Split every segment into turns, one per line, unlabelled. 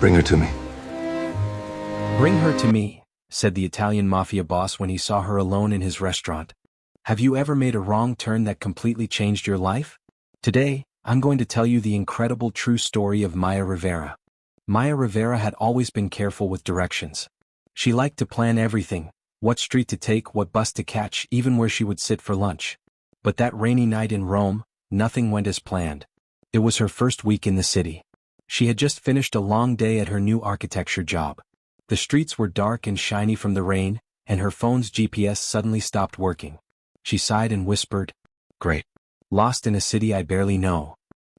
Bring her to me.
"Bring her to me," said the Italian Mafia boss when he saw her alone in his restaurant. "Have you ever made a wrong turn that completely changed your life? Today, I'm going to tell you the incredible true story of Maya Rivera. Maya Rivera had always been careful with directions. She liked to plan everything, what street to take, what bus to catch, even where she would sit for lunch. But that rainy night in Rome, nothing went as planned. It was her first week in the city. She had just finished a long day at her new architecture job. The streets were dark and shiny from the rain, and her phone's GPS suddenly stopped working. She sighed and whispered, "Great. Lost in a city I barely know."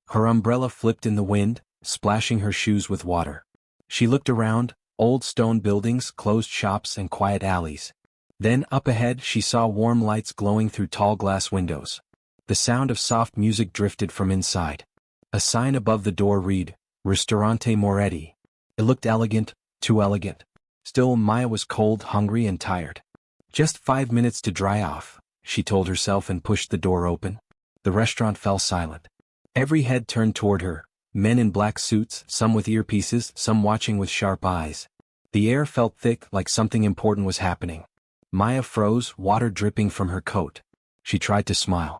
Her umbrella flipped in the wind, splashing her shoes with water. She looked around, old stone buildings, closed shops, and quiet alleys. Then up ahead she saw warm lights glowing through tall glass windows. The sound of soft music drifted from inside. A sign above the door read, "Ristorante Moretti." It looked elegant, too elegant. Still, Maya was cold, hungry, and tired. Just 5 minutes to dry off, she told herself and pushed the door open. The restaurant fell silent. Every head turned toward her, men in black suits, some with earpieces, some watching with sharp eyes. The air felt thick, like something important was happening. Maya froze, water dripping from her coat. She tried to smile.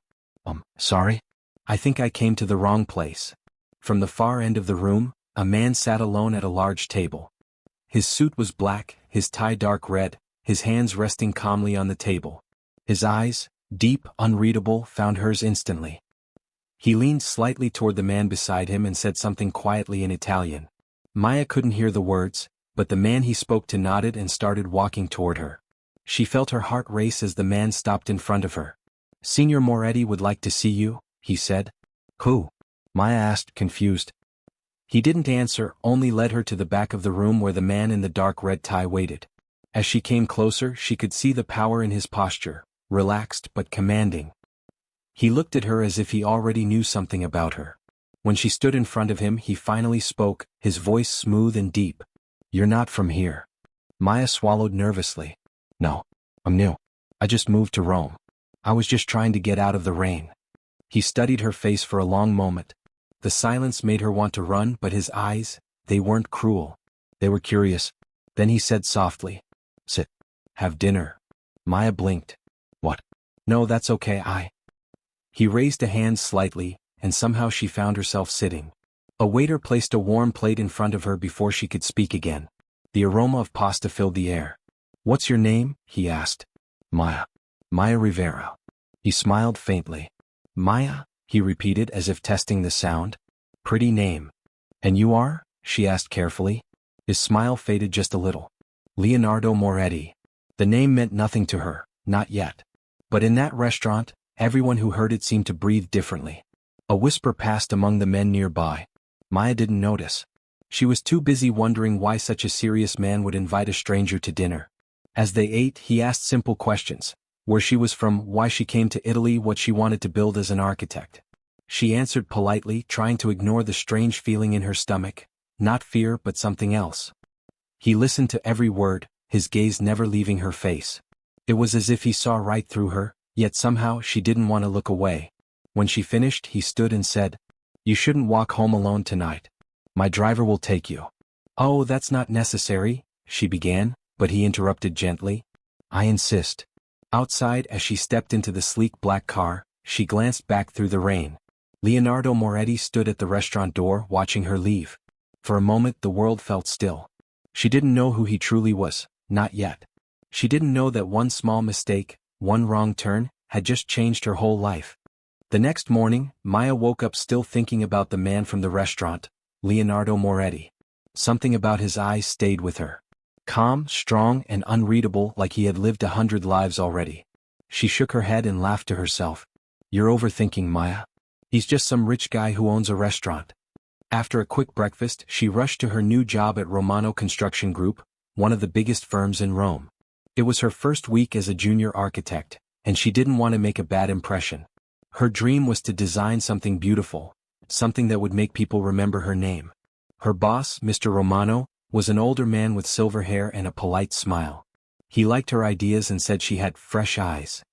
Sorry? I think I came to the wrong place." From the far end of the room, a man sat alone at a large table. His suit was black, his tie dark red, his hands resting calmly on the table. His eyes, deep, unreadable, found hers instantly. He leaned slightly toward the man beside him and said something quietly in Italian. Maya couldn't hear the words, but the man he spoke to nodded and started walking toward her. She felt her heart race as the man stopped in front of her. "Signor Moretti would like to see you," he said. "Who?" Maya asked, confused. He didn't answer, only led her to the back of the room where the man in the dark red tie waited. As she came closer, she could see the power in his posture, relaxed but commanding. He looked at her as if he already knew something about her. When she stood in front of him, he finally spoke, his voice smooth and deep. "You're not from here." Maya swallowed nervously. "No, I'm new. I just moved to Rome. I was just trying to get out of the rain." He studied her face for a long moment. The silence made her want to run, but his eyes, they weren't cruel. They were curious. Then he said softly, "Sit. Have dinner." Maya blinked. "What? No, that's okay, He raised a hand slightly, and somehow she found herself sitting. A waiter placed a warm plate in front of her before she could speak again. The aroma of pasta filled the air. "What's your name?" he asked. "Maya. Maya Rivera." He smiled faintly. "Maya?" he repeated as if testing the sound. "Pretty name." "And you are?" she asked carefully. His smile faded just a little. "Leonardo Moretti." The name meant nothing to her, not yet. But in that restaurant, everyone who heard it seemed to breathe differently. A whisper passed among the men nearby. Maya didn't notice. She was too busy wondering why such a serious man would invite a stranger to dinner. As they ate, he asked simple questions. Where she was from, why she came to Italy, what she wanted to build as an architect. She answered politely, trying to ignore the strange feeling in her stomach, not fear but something else. He listened to every word, his gaze never leaving her face. It was as if he saw right through her, yet somehow she didn't want to look away. When she finished, he stood and said, "You shouldn't walk home alone tonight. My driver will take you." "Oh, that's not necessary," she began, but he interrupted gently. "I insist." Outside, as she stepped into the sleek black car, she glanced back through the rain. Leonardo Moretti stood at the restaurant door, watching her leave. For a moment the world felt still. She didn't know who he truly was, not yet. She didn't know that one small mistake, one wrong turn, had just changed her whole life. The next morning, Maya woke up still thinking about the man from the restaurant, Leonardo Moretti. Something about his eyes stayed with her. Calm, strong, and unreadable, like he had lived 100 lives already. She shook her head and laughed to herself. "You're overthinking, Maya. He's just some rich guy who owns a restaurant." After a quick breakfast, she rushed to her new job at Romano Construction Group, one of the biggest firms in Rome. It was her first week as a junior architect, and she didn't want to make a bad impression. Her dream was to design something beautiful, something that would make people remember her name. Her boss, Mr. Romano, was an older man with silver hair and a polite smile. He liked her ideas and said she had fresh eyes.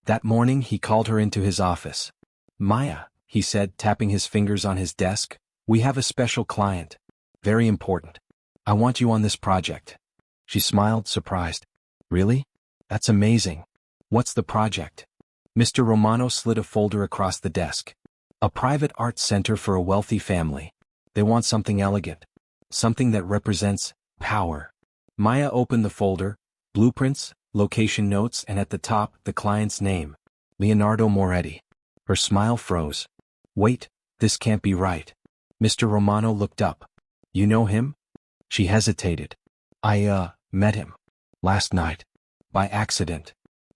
That morning he called her into his office. "Maya," he said, tapping his fingers on his desk, "we have a special client. Very important. I want you on this project. She smiled, surprised. Really? That's amazing. What's the project? Mr. Romano slid a folder across the desk. A private art center for a wealthy family. They want something elegant. Something that represents power. Maya opened the folder, blueprints, location notes, and at the top, the client's name. Leonardo Moretti. Her smile froze. Wait, this can't be right. Mr. Romano looked up. You know him? She hesitated. I met him. Last night. By accident.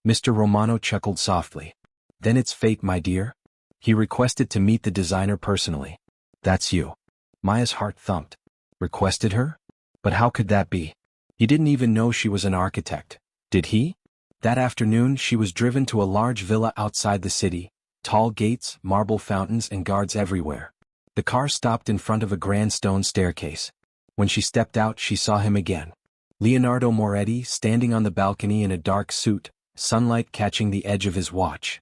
Mr. Romano chuckled softly. Then it's fate, my dear. He requested to meet the designer personally. That's you. Maya's heart thumped. Requested her? But how could that be? He didn't even know she was an architect. Did he? That afternoon she was driven to a large villa outside the city. Tall gates, marble fountains, and guards everywhere. The car stopped in front of a grand stone staircase. When she stepped out, she saw him again. Leonardo Moretti standing on the balcony in a dark suit, sunlight catching the edge of his watch.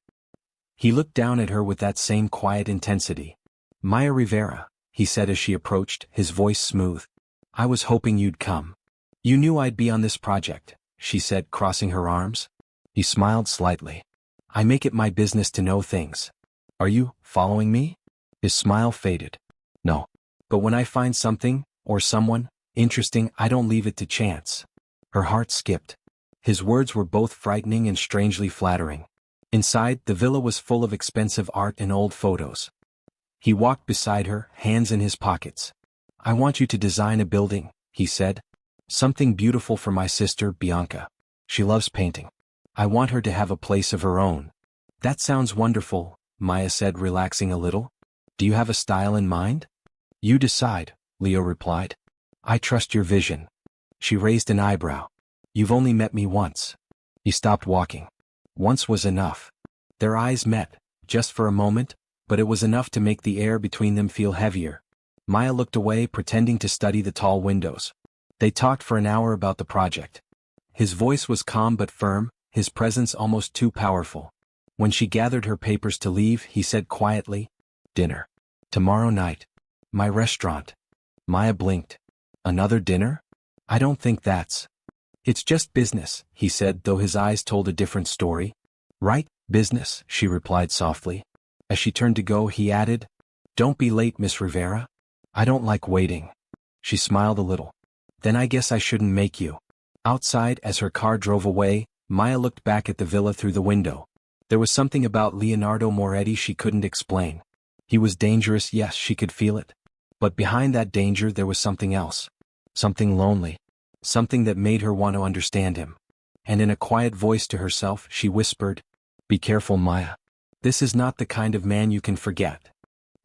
He looked down at her with that same quiet intensity. Maya Rivera, he said as she approached, his voice smooth. I was hoping you'd come. You knew I'd be on this project, she said, crossing her arms. He smiled slightly. I make it my business to know things. Are you following me? His smile faded. No. But when I find something, or someone, interesting, I don't leave it to chance. Her heart skipped. His words were both frightening and strangely flattering. Inside, the villa was full of expensive art and old photos. He walked beside her, hands in his pockets. I want you to design a building, he said. Something beautiful for my sister, Bianca. She loves painting. I want her to have a place of her own. That sounds wonderful, Maya said, relaxing a little. Do you have a style in mind? You decide, Leo replied. I trust your vision. She raised an eyebrow. You've only met me once. He stopped walking. Once was enough. Their eyes met, just for a moment, but it was enough to make the air between them feel heavier. Maya looked away, pretending to study the tall windows. They talked for an hour about the project. His voice was calm but firm, his presence almost too powerful. When she gathered her papers to leave, he said quietly, Dinner. Tomorrow night. My restaurant. Maya blinked. Another dinner? I don't think that's. It's just business, he said, though his eyes told a different story. Right, business, she replied softly. As she turned to go, he added, Don't be late, Miss Rivera. I don't like waiting. She smiled a little. Then I guess I shouldn't make you. Outside, as her car drove away, Maya looked back at the villa through the window. There was something about Leonardo Moretti she couldn't explain. He was dangerous, yes, she could feel it. But behind that danger there was something else. Something lonely. Something that made her want to understand him. And in a quiet voice to herself, she whispered, Be careful, Maya. This is not the kind of man you can forget.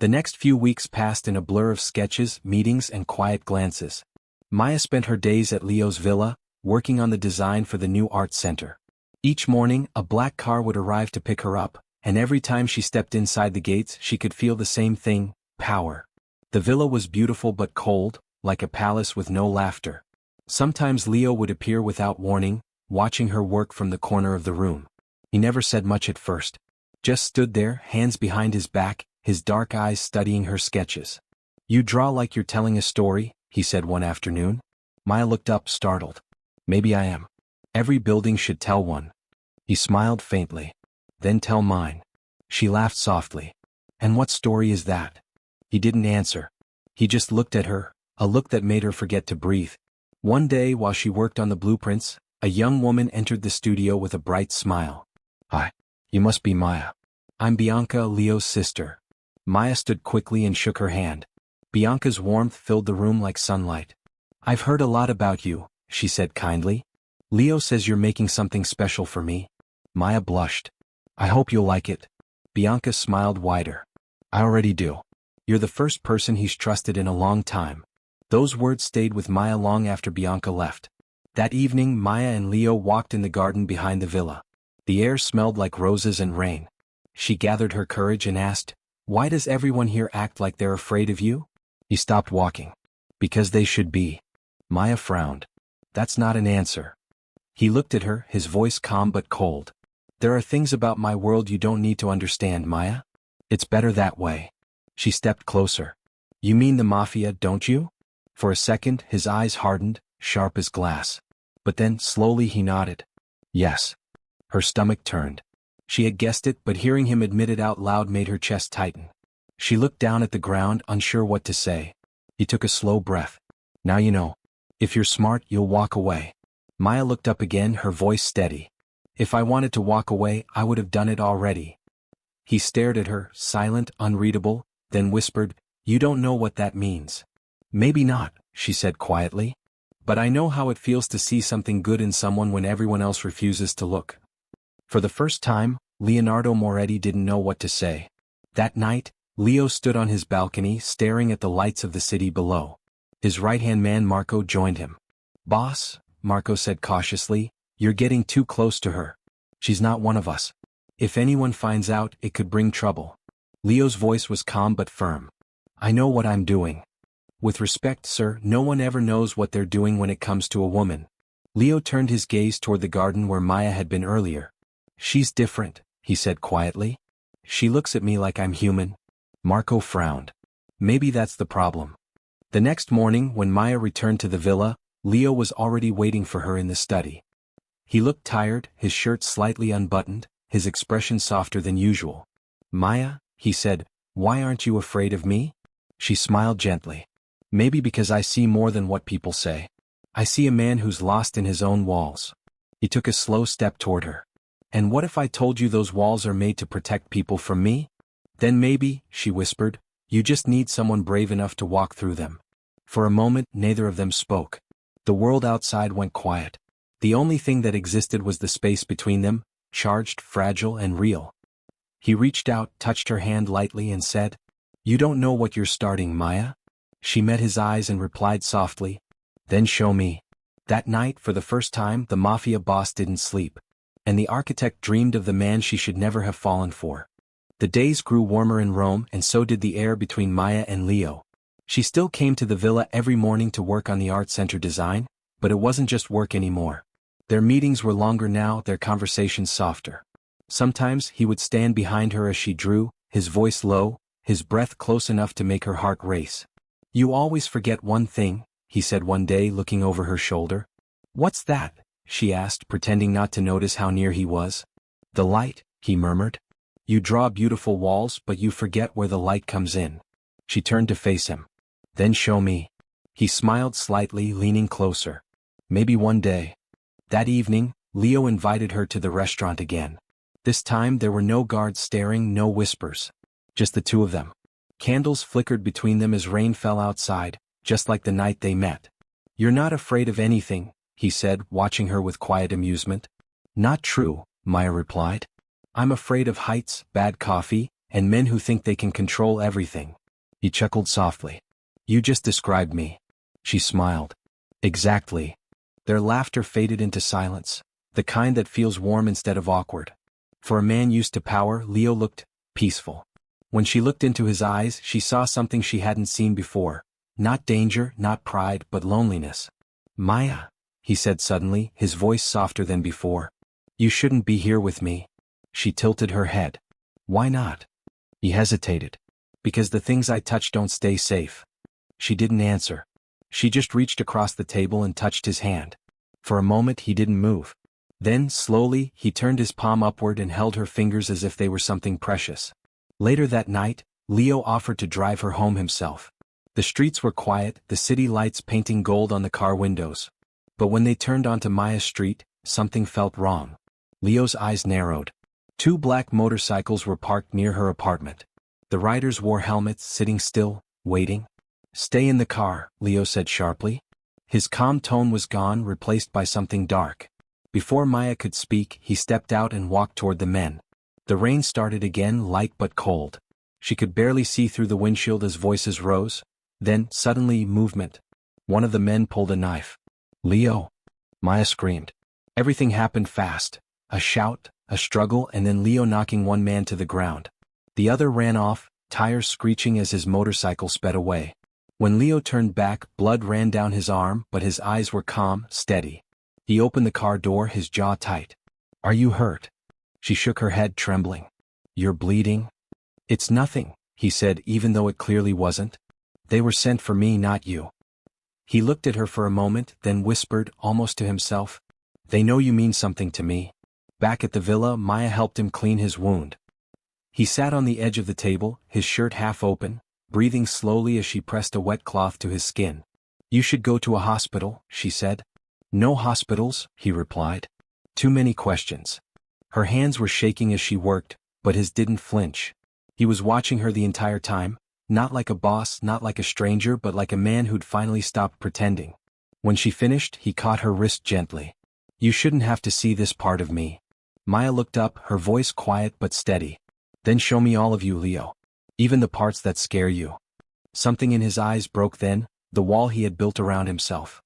The next few weeks passed in a blur of sketches, meetings, and quiet glances. Maya spent her days at Leo's villa, working on the design for the new art center. Each morning, a black car would arrive to pick her up, and every time she stepped inside the gates, she could feel the same thing, power. The villa was beautiful but cold, like a palace with no laughter. Sometimes Leo would appear without warning, watching her work from the corner of the room. He never said much at first. Just stood there, hands behind his back, his dark eyes studying her sketches. You draw like you're telling a story, he said one afternoon. Maya looked up, startled. Maybe I am. Every building should tell one. He smiled faintly. Then tell mine. She laughed softly. And what story is that? He didn't answer. He just looked at her, a look that made her forget to breathe. One day, while she worked on the blueprints, a young woman entered the studio with a bright smile. Hi. You must be Maya. I'm Bianca, Leo's sister. Maya stood quickly and shook her hand. Bianca's warmth filled the room like sunlight. I've heard a lot about you, she said kindly. Leo says you're making something special for me. Maya blushed. I hope you'll like it. Bianca smiled wider. I already do. You're the first person he's trusted in a long time. Those words stayed with Maya long after Bianca left. That evening, Maya and Leo walked in the garden behind the villa. The air smelled like roses and rain. She gathered her courage and asked, Why does everyone here act like they're afraid of you? He stopped walking. Because they should be. Maya frowned. That's not an answer. He looked at her, his voice calm but cold. There are things about my world you don't need to understand, Maya. It's better that way. She stepped closer. You mean the Mafia, don't you? For a second, his eyes hardened, sharp as glass. But then, slowly he nodded. Yes. Her stomach turned. She had guessed it, but hearing him admit it out loud made her chest tighten. She looked down at the ground, unsure what to say. He took a slow breath. Now you know. If you're smart, you'll walk away. Maya looked up again, her voice steady. If I wanted to walk away, I would have done it already. He stared at her, silent, unreadable, then whispered, You don't know what that means. Maybe not, she said quietly. But I know how it feels to see something good in someone when everyone else refuses to look. For the first time, Leonardo Moretti didn't know what to say. That night, Leo stood on his balcony staring at the lights of the city below. His right-hand man Marco joined him. Boss, Marco said cautiously, you're getting too close to her. She's not one of us. If anyone finds out, it could bring trouble. Leo's voice was calm but firm. I know what I'm doing. With respect, sir, no one ever knows what they're doing when it comes to a woman. Leo turned his gaze toward the garden where Maya had been earlier. She's different, he said quietly. She looks at me like I'm human. Marco frowned. Maybe that's the problem. The next morning, when Maya returned to the villa, Leo was already waiting for her in the study. He looked tired, his shirt slightly unbuttoned, his expression softer than usual. Maya, he said, why aren't you afraid of me? She smiled gently. Maybe because I see more than what people say. I see a man who's lost in his own walls. He took a slow step toward her. And what if I told you those walls are made to protect people from me? Then maybe, she whispered, you just need someone brave enough to walk through them. For a moment, neither of them spoke. The world outside went quiet. The only thing that existed was the space between them, charged, fragile, and real. He reached out, touched her hand lightly and said, You don't know what you're starting, Maya? She met his eyes and replied softly, Then show me. That night, for the first time, the Mafia boss didn't sleep. And the architect dreamed of the man she should never have fallen for. The days grew warmer in Rome, and so did the air between Maya and Leo. She still came to the villa every morning to work on the art center design, but it wasn't just work anymore. Their meetings were longer now, their conversations softer. Sometimes he would stand behind her as she drew, his voice low, his breath close enough to make her heart race. You always forget one thing, he said one day looking over her shoulder. What's that? She asked, pretending not to notice how near he was. The light, he murmured. You draw beautiful walls, but you forget where the light comes in. She turned to face him. Then show me. He smiled slightly, leaning closer. Maybe one day. That evening, Leo invited her to the restaurant again. This time there were no guards staring, no whispers. Just the two of them. Candles flickered between them as rain fell outside, just like the night they met. You're not afraid of anything, he said, watching her with quiet amusement. Not true, Maya replied. I'm afraid of heights, bad coffee, and men who think they can control everything. He chuckled softly. You just described me. She smiled. Exactly. Their laughter faded into silence, the kind that feels warm instead of awkward. For a man used to power, Leo looked peaceful. When she looked into his eyes, she saw something she hadn't seen before. Not danger, not pride, but loneliness. Maya, he said suddenly, his voice softer than before. You shouldn't be here with me. She tilted her head. Why not? He hesitated. Because the things I touch don't stay safe. She didn't answer. She just reached across the table and touched his hand. For a moment he didn't move. Then, slowly, he turned his palm upward and held her fingers as if they were something precious. Later that night, Leo offered to drive her home himself. The streets were quiet, the city lights painting gold on the car windows. But when they turned onto Maya's street, something felt wrong. Leo's eyes narrowed. 2 black motorcycles were parked near her apartment. The riders wore helmets, sitting still, waiting. Stay in the car, Leo said sharply. His calm tone was gone, replaced by something dark. Before Maya could speak, he stepped out and walked toward the men. The rain started again, light but cold. She could barely see through the windshield as voices rose. Then, suddenly, movement. One of the men pulled a knife. Leo! Maya screamed. Everything happened fast. A shout, a struggle, and then Leo knocking one man to the ground. The other ran off, tires screeching as his motorcycle sped away. When Leo turned back, blood ran down his arm, but his eyes were calm, steady. He opened the car door, his jaw tight. Are you hurt? She shook her head, trembling. You're bleeding? It's nothing, he said, even though it clearly wasn't. They were sent for me, not you. He looked at her for a moment, then whispered, almost to himself, "They know you mean something to me." Back at the villa, Maya helped him clean his wound. He sat on the edge of the table, his shirt half open, breathing slowly as she pressed a wet cloth to his skin. "You should go to a hospital," she said. "No hospitals," he replied. "Too many questions." Her hands were shaking as she worked, but his didn't flinch. He was watching her the entire time, not like a boss, not like a stranger, but like a man who'd finally stopped pretending. When she finished, he caught her wrist gently. "You shouldn't have to see this part of me." Maya looked up, her voice quiet but steady. "Then show me all of you, Leo. Even the parts that scare you." Something in his eyes broke then, the wall he had built around himself.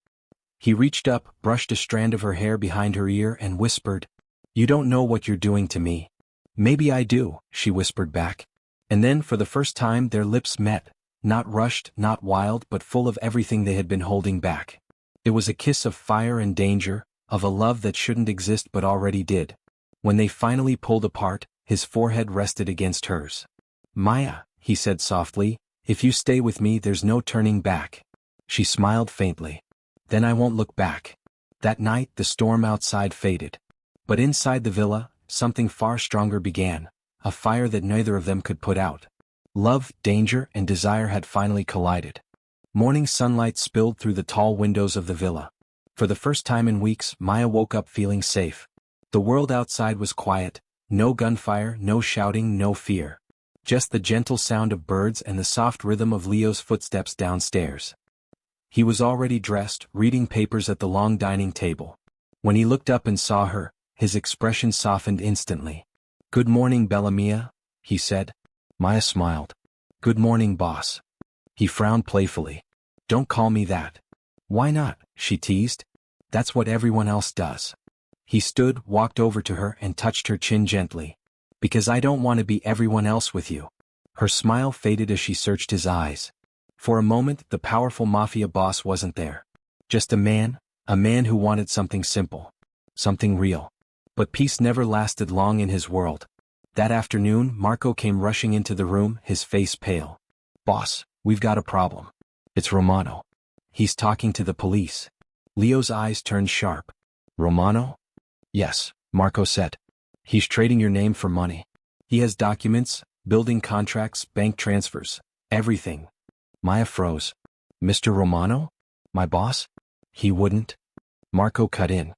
He reached up, brushed a strand of her hair behind her ear, and whispered, "You don't know what you're doing to me." "Maybe I do," she whispered back. And then, for the first time, their lips met, not rushed, not wild, but full of everything they had been holding back. It was a kiss of fire and danger, of a love that shouldn't exist but already did. When they finally pulled apart, his forehead rested against hers. "Maya," he said softly, "if you stay with me, there's no turning back." She smiled faintly. "Then I won't look back." That night, the storm outside faded. But inside the villa, something far stronger began, a fire that neither of them could put out. Love, danger, and desire had finally collided. Morning sunlight spilled through the tall windows of the villa. For the first time in weeks, Maya woke up feeling safe. The world outside was quiet, no gunfire, no shouting, no fear. Just the gentle sound of birds and the soft rhythm of Leo's footsteps downstairs. He was already dressed, reading papers at the long dining table. When he looked up and saw her, his expression softened instantly. "Good morning, Bella Mia," he said. Maya smiled. "Good morning, boss." He frowned playfully. "Don't call me that." "Why not?" she teased. "That's what everyone else does." He stood, walked over to her, and touched her chin gently. "Because I don't want to be everyone else with you." Her smile faded as she searched his eyes. For a moment, the powerful Mafia boss wasn't there. Just a man who wanted something simple. Something real. But peace never lasted long in his world. That afternoon, Marco came rushing into the room, his face pale. "Boss, we've got a problem. It's Romano. He's talking to the police." Leo's eyes turned sharp. "Romano?" "Yes," Marco said. "He's trading your name for money. He has documents, building contracts, bank transfers, everything." Maya froze. "Mr. Romano? My boss? He wouldn't?" Marco cut in.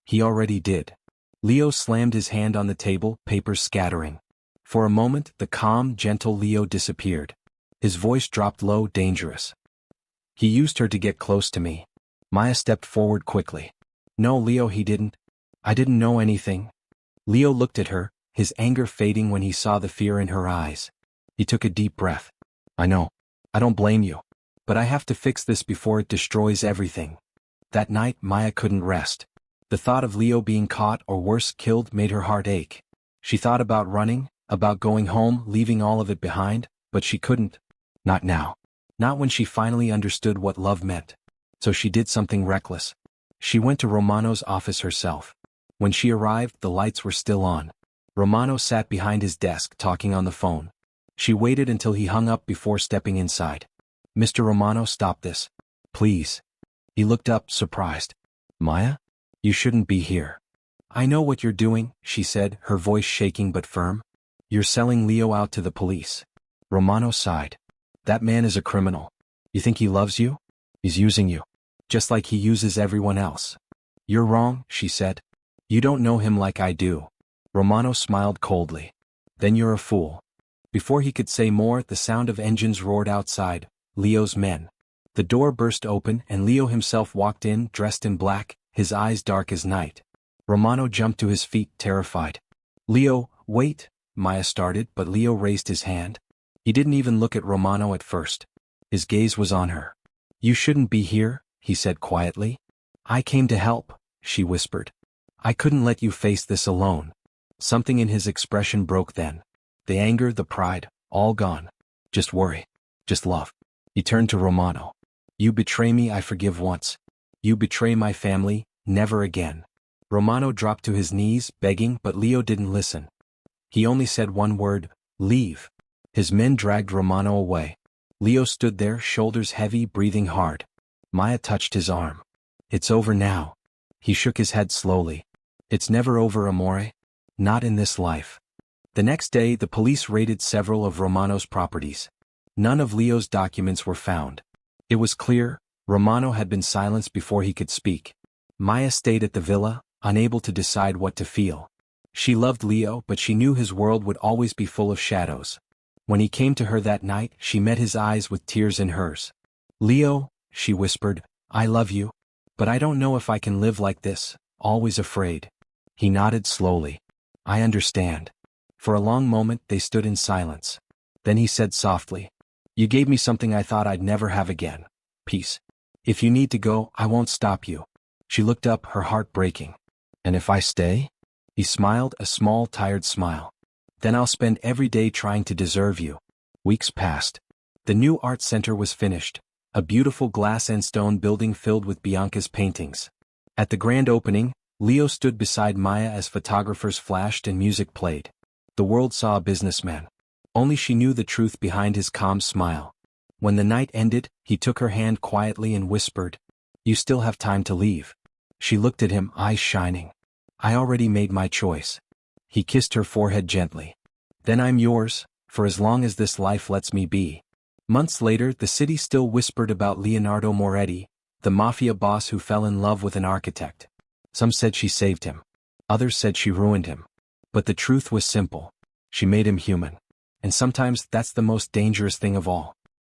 "He already did." Leo slammed his hand on the table, papers scattering. For a moment, the calm, gentle Leo disappeared. His voice dropped low, dangerous. "He used her to get close to me." Maya stepped forward quickly. "No, Leo, he didn't. I didn't know anything." Leo looked at her, his anger fading when he saw the fear in her eyes. He took a deep breath. "I know. I don't blame you. But I have to fix this before it destroys everything." That night, Maya couldn't rest. The thought of Leo being caught or worse, killed, made her heart ache. She thought about running, about going home, leaving all of it behind, but she couldn't. Not now. Not when she finally understood what love meant. So she did something reckless. She went to Romano's office herself. When she arrived, the lights were still on. Romano sat behind his desk talking on the phone. She waited until he hung up before stepping inside. "Mr. Romano, stop this. Please." He looked up, surprised. "Maya? You shouldn't be here." "I know what you're doing," she said, her voice shaking but firm. "You're selling Leo out to the police." Romano sighed. "That man is a criminal. You think he loves you? He's using you. Just like he uses everyone else." "You're wrong," she said. "You don't know him like I do." Romano smiled coldly. "Then you're a fool." Before he could say more, the sound of engines roared outside, Leo's men. The door burst open and Leo himself walked in, dressed in black, his eyes dark as night. Romano jumped to his feet, terrified. "Leo, wait," Maya started, but Leo raised his hand. He didn't even look at Romano at first. His gaze was on her. "You shouldn't be here," he said quietly. "I came to help," she whispered. "I couldn't let you face this alone." Something in his expression broke then. The anger, the pride, all gone. "Just worry. Just love." He turned to Romano. "You betray me, I forgive once. You betray my family, never again." Romano dropped to his knees, begging, but Leo didn't listen. He only said one word, "Leave." His men dragged Romano away. Leo stood there, shoulders heavy, breathing hard. Maya touched his arm. It's over now. He shook his head slowly. It's never over, amore. Not in this life. The next day, the police raided several of Romano's properties. None of Leo's documents were found. It was clear, Romano had been silenced before he could speak. Maya stayed at the villa, unable to decide what to feel. She loved Leo, but she knew his world would always be full of shadows. When he came to her that night, she met his eyes with tears in hers. Leo, she whispered, I love you. But I don't know if I can live like this, always afraid. He nodded slowly. I understand. For a long moment they stood in silence. Then he said softly, You gave me something I thought I'd never have again. Peace. If you need to go, I won't stop you. She looked up, her heart breaking. And if I stay? He smiled, a small, tired smile. Then I'll spend every day trying to deserve you. Weeks passed. The new art center was finished, a beautiful glass and stone building filled with Bianca's paintings. At the grand opening, Leo stood beside Maya as photographers flashed and music played. The world saw a businessman. Only she knew the truth behind his calm smile. When the night ended, he took her hand quietly and whispered, You still have time to leave. She looked at him, eyes shining. I already made my choice. He kissed her forehead gently. Then I'm yours, for as long as this life lets me be. Months later, the city still whispered about Leonardo Moretti, the mafia boss who fell in love with an architect. Some said she saved him. Others said she ruined him. But the truth was simple. She made him human. And sometimes that's the most dangerous thing of all.